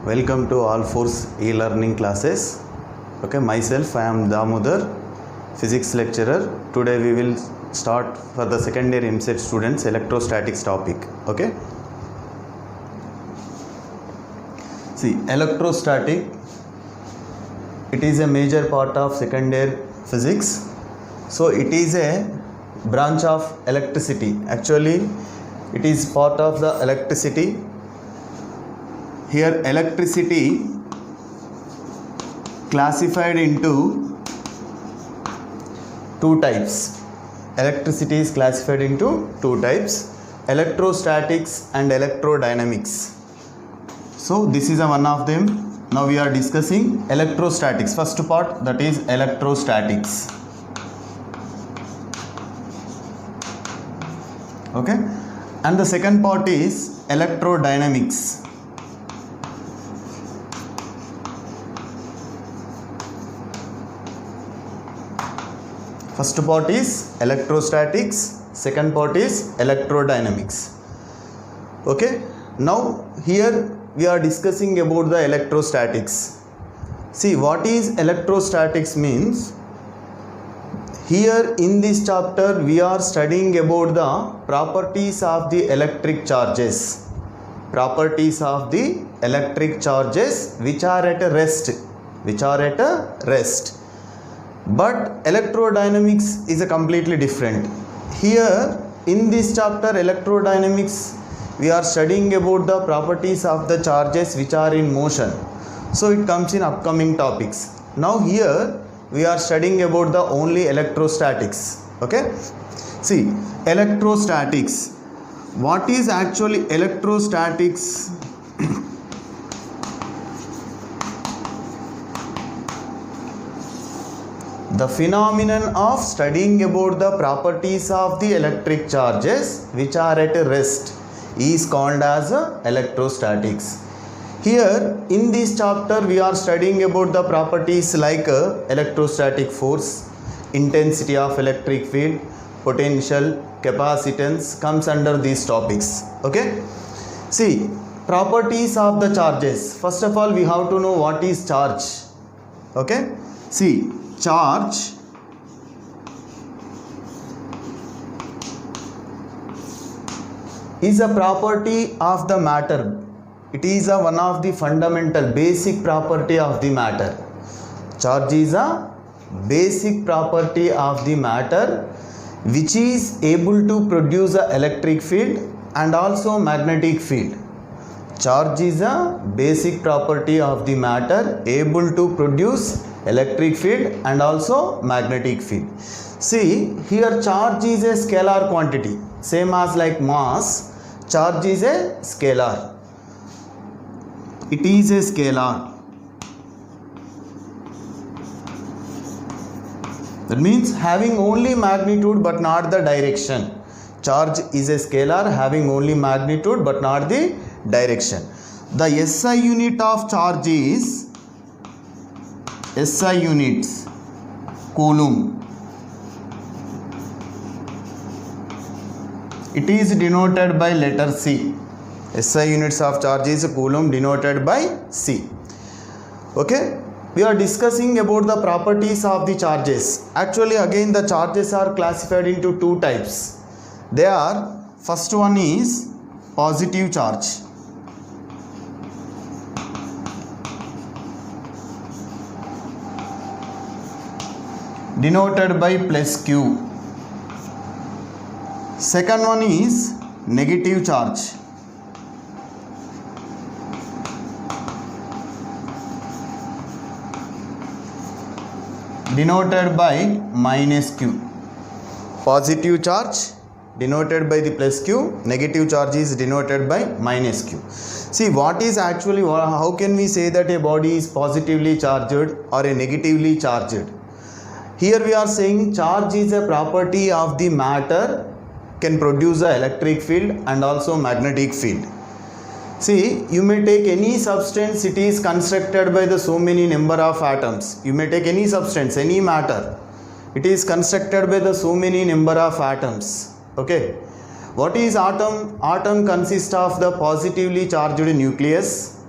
Welcome to all fours e-learning classes. Okay, myself I am Damodar, physics lecturer. Today we will start for the second year EAMCET students electrostatics topic. Okay. See, electrostatic, it is a major part of second year physics. So it is a branch of electricity. Actually, it is part of the electricity. Here electricity classified into two types. Electricity is classified into two types, electrostatics and electrodynamics. So this is one of them. Now we are discussing electrostatics. First part, that is electrostatics. Okay, and the second part is electrodynamics. First part is electrostatics, second part is electrodynamics. Okay, now here we are discussing about the electrostatics. See, what is electrostatics means? Here in this chapter we are studying about the properties of the electric charges. Properties of the electric charges which are at a rest. But electrodynamics is a completely different. Here in this chapter electrodynamics we are studying about the properties of the charges which are in motion. So it comes in upcoming topics. Now here we are studying about the only electrostatics. Okay. See, electrostatics. What is actually electrostatics? The phenomenon of studying about the properties of the electric charges which are at rest is called as electrostatics. Here in this chapter we are studying about the properties like electrostatic force, intensity of electric field, potential, capacitance comes under these topics. Okay. See, properties of the charges. First of all, we have to know what is charge. Okay. See, charge is a property of the matter. It is one of the fundamental basic property of the matter. Charge is a basic property of the matter which is able to produce an electric field and also magnetic field. Charge is a basic property of the matter able to produce electric field and also magnetic field. See, here charge is a scalar quantity, same as like mass. Charge is a scalar. It is a scalar. That means having only magnitude but not the direction. Charge is a scalar having only magnitude but not the direction. The SI unit of charge is SI units, Coulomb. It is denoted by letter C. SI units of charge is Coulomb, denoted by C. Okay. We are discussing about the properties of the charges. Actually again the charges are classified into two types. They are, first one is positive charge. Denoted by plus Q. Second one is negative charge. Denoted by minus Q. Positive charge denoted by the plus Q, negative charge is denoted by minus Q. See, what is actually, how can we say that a body is positively charged or a negatively charged? Here we are saying charge is a property of the matter, can produce an electric field and also magnetic field. See, you may take any substance, it is constructed by the so many number of atoms. You may take any substance, any matter, it is constructed by the so many number of atoms. Okay. What is atom? Atom consists of the positively charged nucleus,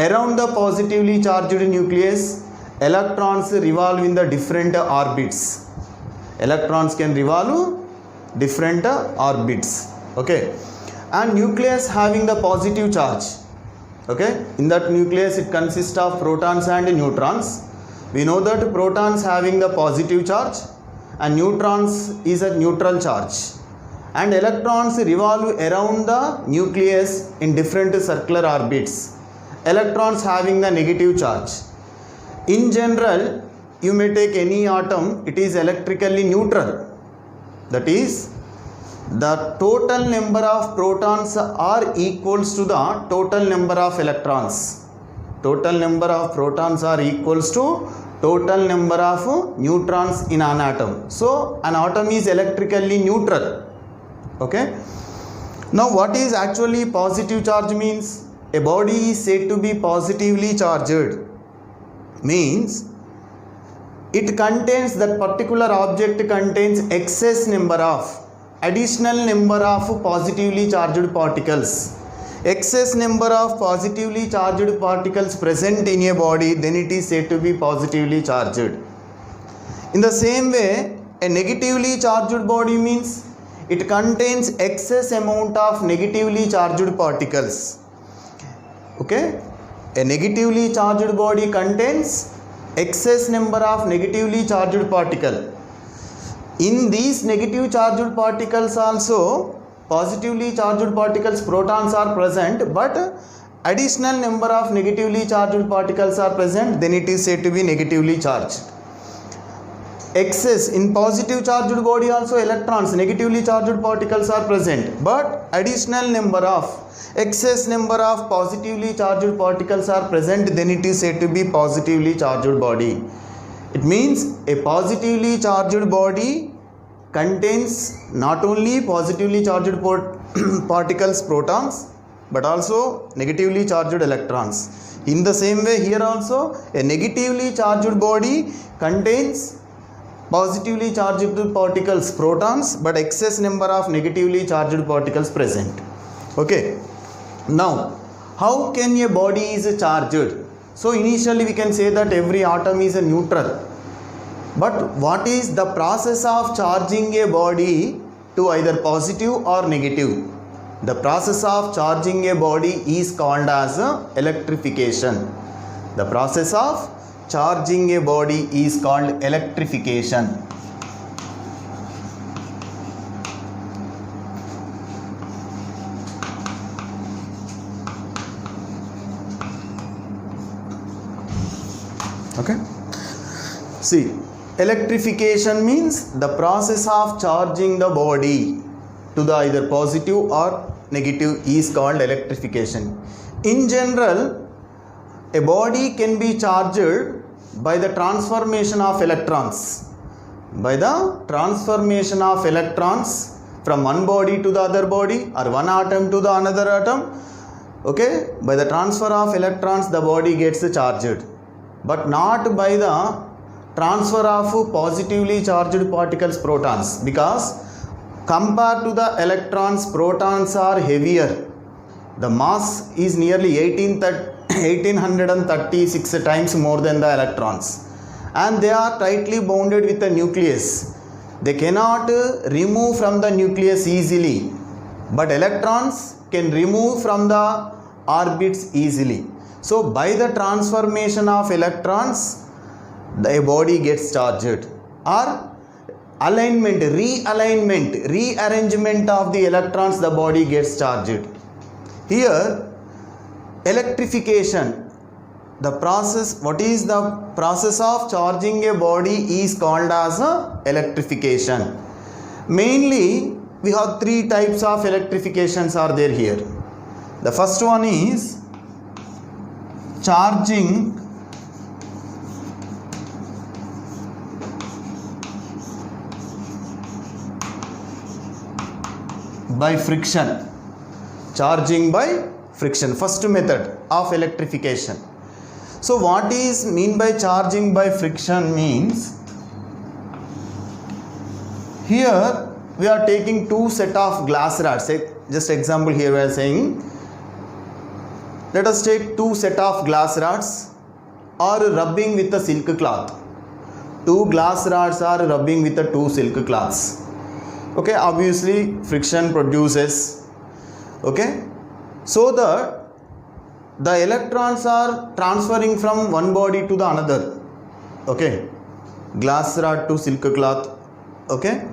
around the positively charged nucleus, electrons revolve in the different orbits. Electrons can revolve different orbits. Okay, and nucleus having the positive charge. Okay, in that nucleus it consists of protons and neutrons. We know that protons having the positive charge and neutrons is a neutral charge, and electrons revolve around the nucleus in different circular orbits. Electrons having the negative charge. In general, you may take any atom, it is electrically neutral. That is, the total number of protons are equals to the total number of electrons. Total number of protons are equals to total number of neutrons in an atom. So an atom is electrically neutral. Okay, now what is actually positive charge means? A body is said to be positively charged means it contains, that particular object contains excess number of, additional number of positively charged particles. Excess number of positively charged particles present in a body, then it is said to be positively charged. In the same way, a negatively charged body means it contains excess amount of negatively charged particles. Okay, a negatively charged body contains excess number of negatively charged particle. In these negative charged particles also positively charged particles, protons are present, but additional number of negatively charged particles are present, then it is said to be negatively charged. Excess in positive charged body also electrons, negatively charged particles are present, but additional number of, excess number of positively charged particles are present, then it is said to be positively charged body. It means a positively charged body contains not only positively charged particles, protons, but also negatively charged electrons. In the same way, here also a negatively charged body contains positively charged particles, protons, but excess number of negatively charged particles present. Okay, now how can a body is charged? So initially we can say that every atom is a neutral, but what is the process of charging a body to either positive or negative? The process of charging a body is called as electrification. The process of charging a body is called electrification. Okay, see, electrification means the process of charging the body to the either positive or negative is called electrification. In general, a body can be charged by the transformation of electrons. By the transformation of electrons from one body to the other body, or one atom to the another atom. Okay, by the transfer of electrons the body gets charged, but not by the transfer of positively charged particles, protons, because compared to the electrons, protons are heavier. The mass is nearly 1836 times more than the electrons, and they are tightly bounded with the nucleus. They cannot remove from the nucleus easily, but electrons can remove from the orbits easily. So by the transformation of electrons, the body gets charged, or alignment, realignment, rearrangement of the electrons, the body gets charged. Here electrification, the process, what is the process of charging a body is called as electrification. Mainly we have three types of electrifications are there here. The first one is charging by friction. Charging by friction, first method of electrification. So what is mean by charging by friction means, here we are taking two set of glass rods. Just example, here we are saying Let us take two set of glass rods or rubbing with a silk cloth. Two glass rods are rubbing with the two silk cloths. Okay, obviously friction produces. Okay, so the electrons are transferring from one body to the another. Okay, glass rod to silk cloth. Okay,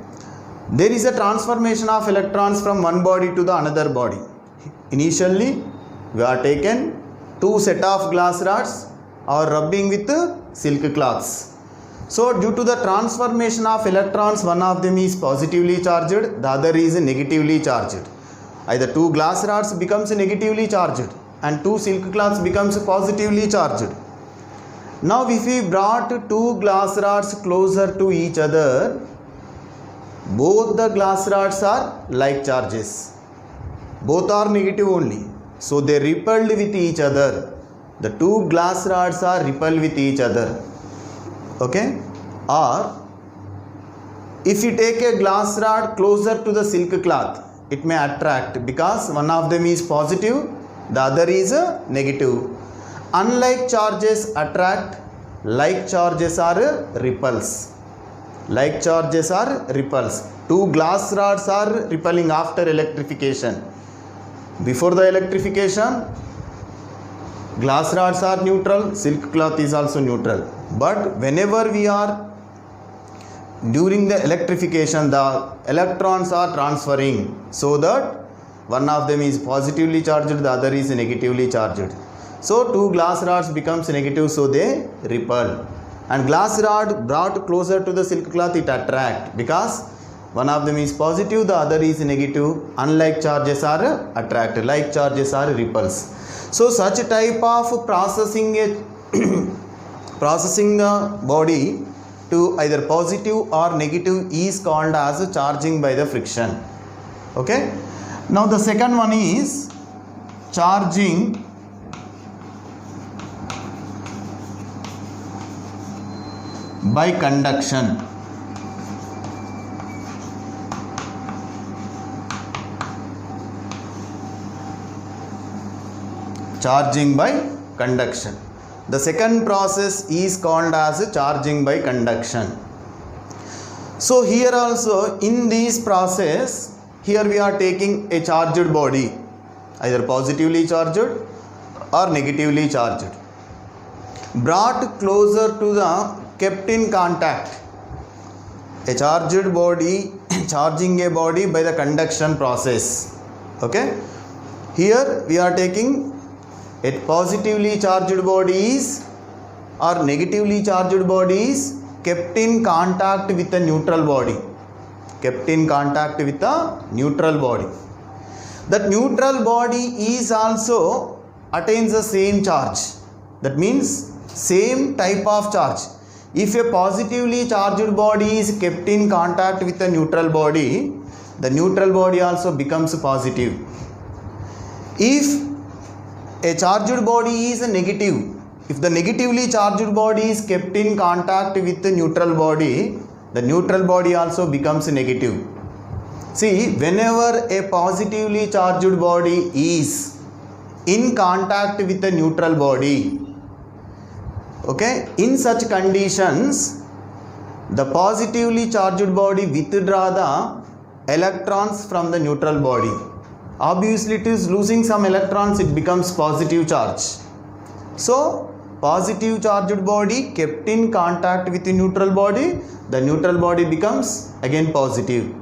there is a transformation of electrons from one body to the another body. Initially we are taken two set of glass rods or rubbing with silk cloths. So due to the transformation of electrons, one of them is positively charged, the other is negatively charged. Either two glass rods becomes negatively charged and two silk cloths becomes positively charged. Now if we brought two glass rods closer to each other, both the glass rods are like charges. Both are negative only. So they repelled with each other. The two glass rods are repelled with each other. Okay, or if you take a glass rod closer to the silk cloth, it may attract because one of them is positive, the other is negative. Unlike charges attract, like charges are repulse. Like charges are repulse. Two glass rods are repelling after electrification. Before the electrification, glass rods are neutral, silk cloth is also neutral. But whenever we are during the electrification, the electrons are transferring so that one of them is positively charged, the other is negatively charged. So two glass rods becomes negative, so they repel. And glass rod brought closer to the silk cloth, it attract because one of them is positive, the other is negative. Unlike charges are attract, like charges are repulse. So such type of processing the body to either positive or negative is called as charging by the friction. Okay. Now the second one is charging by conduction. Charging by conduction. The second process is called as charging by conduction. So here also in this process, here we are taking a charged body, either positively charged or negatively charged, brought closer to the kept in contact. A charged body charging a body by the conduction process. Okay, here we are taking a positively charged bodies or negatively charged bodies kept in contact with a neutral body. Kept in contact with a neutral body. That neutral body is also attains the same charge. That means same type of charge. If a positively charged body is kept in contact with a neutral body, the neutral body also becomes positive. If a charged body is negative, if the negatively charged body is kept in contact with the neutral body, the neutral body also becomes negative. See, whenever a positively charged body is in contact with a neutral body, okay, in such conditions, the positively charged body withdraw the electrons from the neutral body. Obviously it is losing some electrons, it becomes positive charge. So positive charged body kept in contact with the neutral body, the neutral body becomes again positive.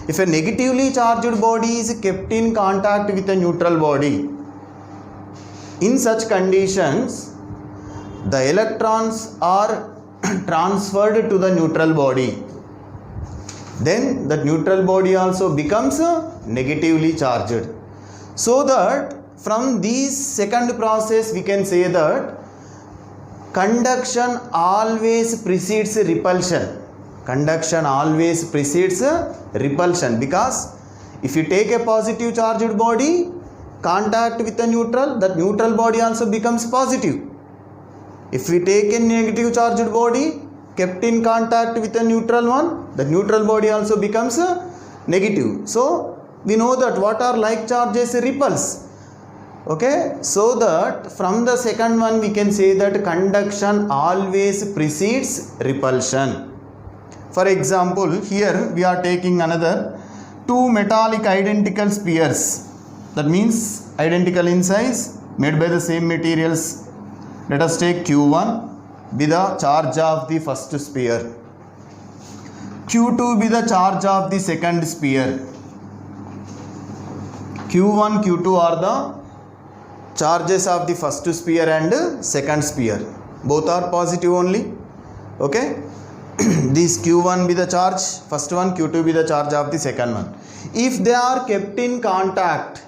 If a negatively charged body is kept in contact with a neutral body, in such conditions the electrons are transferred to the neutral body. Then the neutral body also becomes negatively charged. So that from this second process we can say that conduction always precedes repulsion. Conduction always precedes repulsion, because if you take a positive charged body contact with a neutral, that neutral body also becomes positive. If we take a negative charged body kept in contact with a neutral one, the neutral body also becomes negative. So we know that what are like charges? Repulse. Okay, so that from the second one we can say that conduction always precedes repulsion. For example, here we are taking another two metallic identical spheres, that means identical in size, made by the same materials. Let us take Q1 be the charge of the first sphere, Q2 be the charge of the second sphere. Q1, Q2 are the charges of the first sphere and second sphere. Both are positive only. Okay. This Q1 be the charge first one, Q2 be the charge of the second one. If they are kept in contact,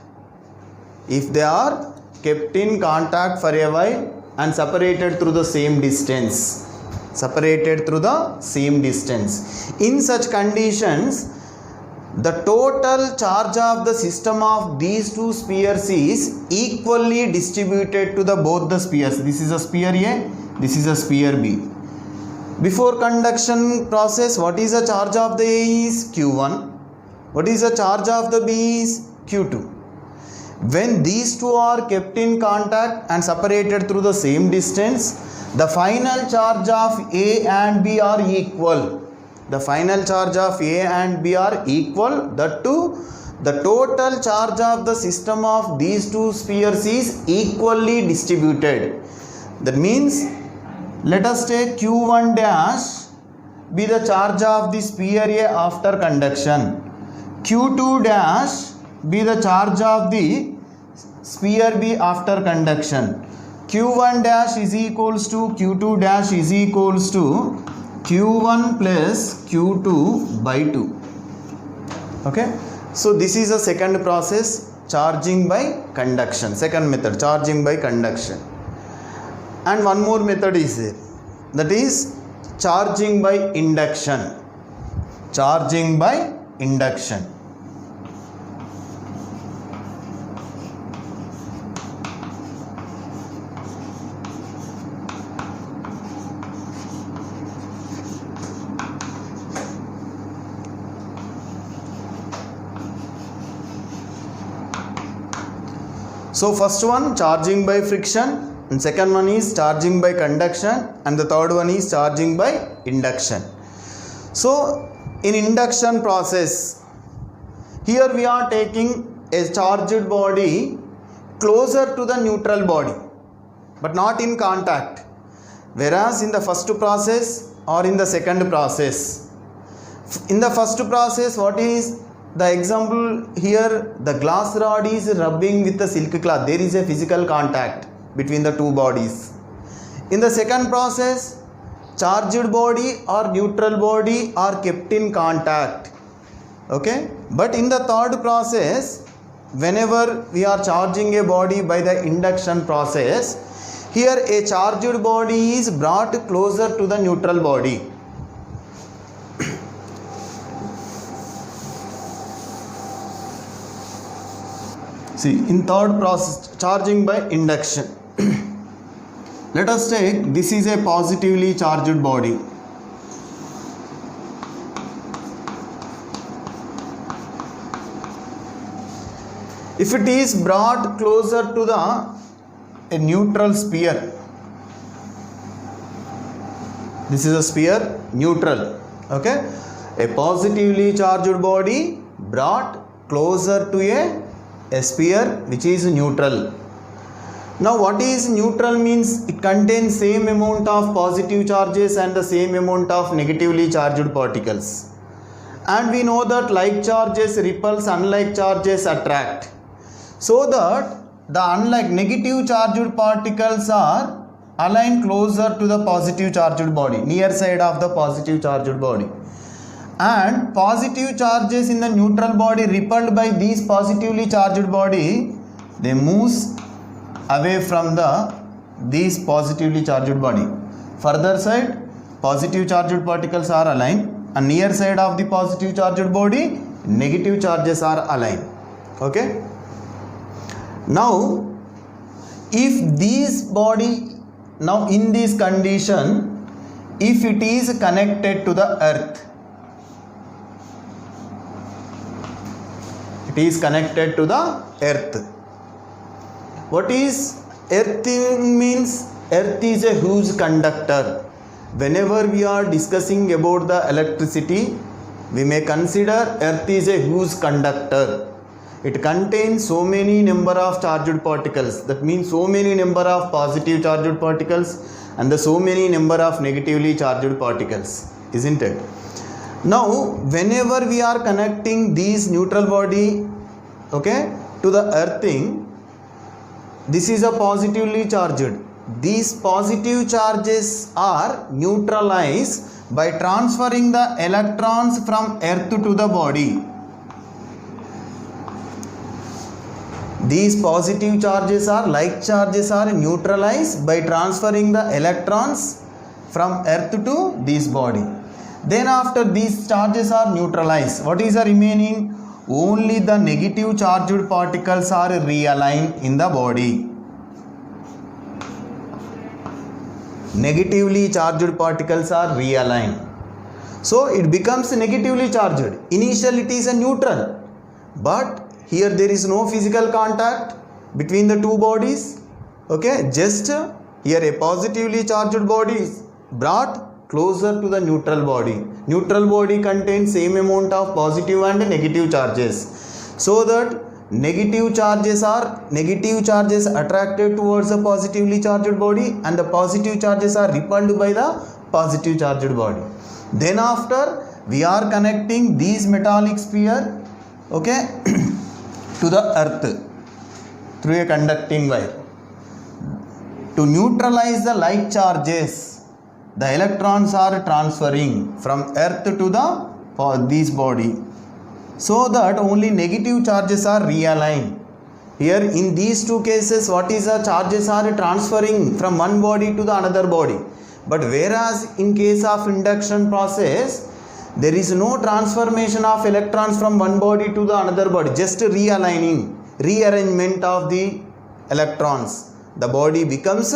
for a while and separated through the same distance, in such conditions the total charge of the system of these two spheres is equally distributed to the both the spheres. This is a sphere A, this is a sphere B. Before conduction process, what is the charge of the A is Q1, what is the charge of the B is Q2. When these two are kept in contact and separated through the same distance, the final charge of A and B are equal. That too, the total charge of the system of these two spheres is equally distributed. That means, let us take Q1 dash be the charge of the sphere A after conduction, Q2 dash be the charge of the sphere B after conduction. Q1 dash is equals to Q2 dash is equals to Q1 plus Q2 by 2. Okay. So this is the second process, charging by conduction. Second method, charging by conduction. And one more method is there, that is charging by induction. So first one charging by friction, and second one is charging by conduction, and the third one is charging by induction. So in induction process, here we are taking a charged body closer to the neutral body but not in contact, whereas in the first process or in the second process, in the first process, what is the example here? The glass rod is rubbing with the silk cloth. There is a physical contact between the two bodies. In the second process, charged body or neutral body are kept in contact. Okay. But in the third process, whenever we are charging a body by the induction process, here a charged body is brought closer to the neutral body. See, in third process, charging by induction. Let us take, this is a positively charged body. If it is brought closer to a neutral sphere, this is a sphere, neutral. Okay, a positively charged body brought closer to a sphere which is neutral. Now what is neutral means? It contains same amount of positive charges and the same amount of negatively charged particles. And we know that like charges repulse, unlike charges attract. So that the unlike negative charged particles are aligned closer to the positive charged body, near side of the positive charged body. And positive charges in the neutral body repelled by these positively charged body, they moves away from these positively charged body. Further side, positive charged particles are aligned, and near side of the positive charged body, negative charges are aligned. Okay. Now, if this body, now in this condition, if it is connected to the earth, it is connected to the earth, What is earthing means? Earth is a huge conductor. Whenever we are discussing about the electricity, we may consider earth is a huge conductor. It contains so many number of charged particles. That means so many number of positive charged particles and the so many number of negatively charged particles, isn't it? Now whenever we are connecting these neutral body, okay, to the earthing, this is a positively charged. These positive charges are neutralized by transferring the electrons from earth to the body. These positive charges are, like charges are neutralized by transferring the electrons from earth to this body. Then after these charges are neutralized, what is the remaining? Only the negative charged particles are realigned in the body. Negatively charged particles are realigned. So it becomes negatively charged. Initially it is a neutral, but here there is no physical contact between the two bodies. Okay, just here a positively charged body is brought closer to the neutral body. Neutral body contains same amount of positive and negative charges, so that negative charges attracted towards the positively charged body and the positive charges are repelled by the positive charged body. Then after we are connecting these metallic sphere, okay, to the earth through a conducting wire. To neutralize the like charges, the electrons are transferring from earth to this body, so that only negative charges are realigned. Here in these two cases, what is the charges are transferring from one body to the another body. But whereas in case of induction process, there is no transformation of electrons from one body to the another body, just rearrangement of the electrons. The body becomes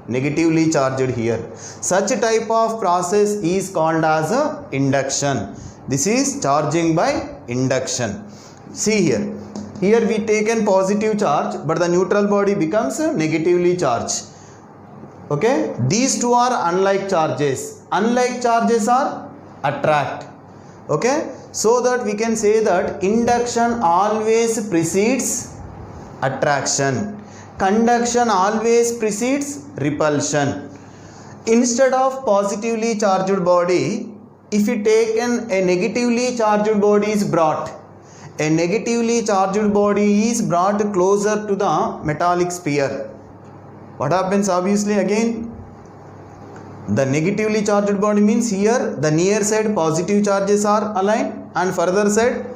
negatively charged here. Such type of process is called as induction. This is charging by induction. See here we taken positive charge, but the neutral body becomes negatively charged. Okay, these two are unlike charges. Unlike charges are attract. Okay, so that we can say that induction always precedes attraction, conduction always precedes repulsion. Instead of positively charged body, if we take a negatively charged body is brought, a negatively charged body is brought closer to the metallic sphere, what happens? Obviously again the negatively charged body means here the near side positive charges are aligned and further side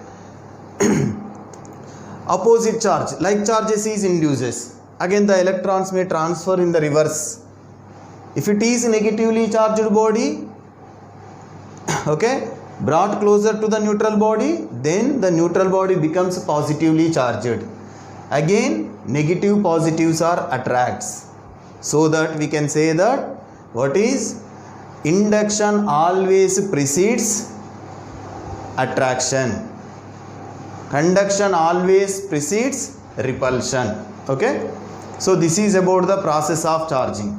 opposite charge like charges is induces. Again the electrons may transfer in the reverse. If it is negatively charged body, okay, brought closer to the neutral body, then the neutral body becomes positively charged. Again negative positives are attracts, so that we can say that what is induction always precedes attraction, conduction always precedes repulsion. Okay, so this is about the process of charging.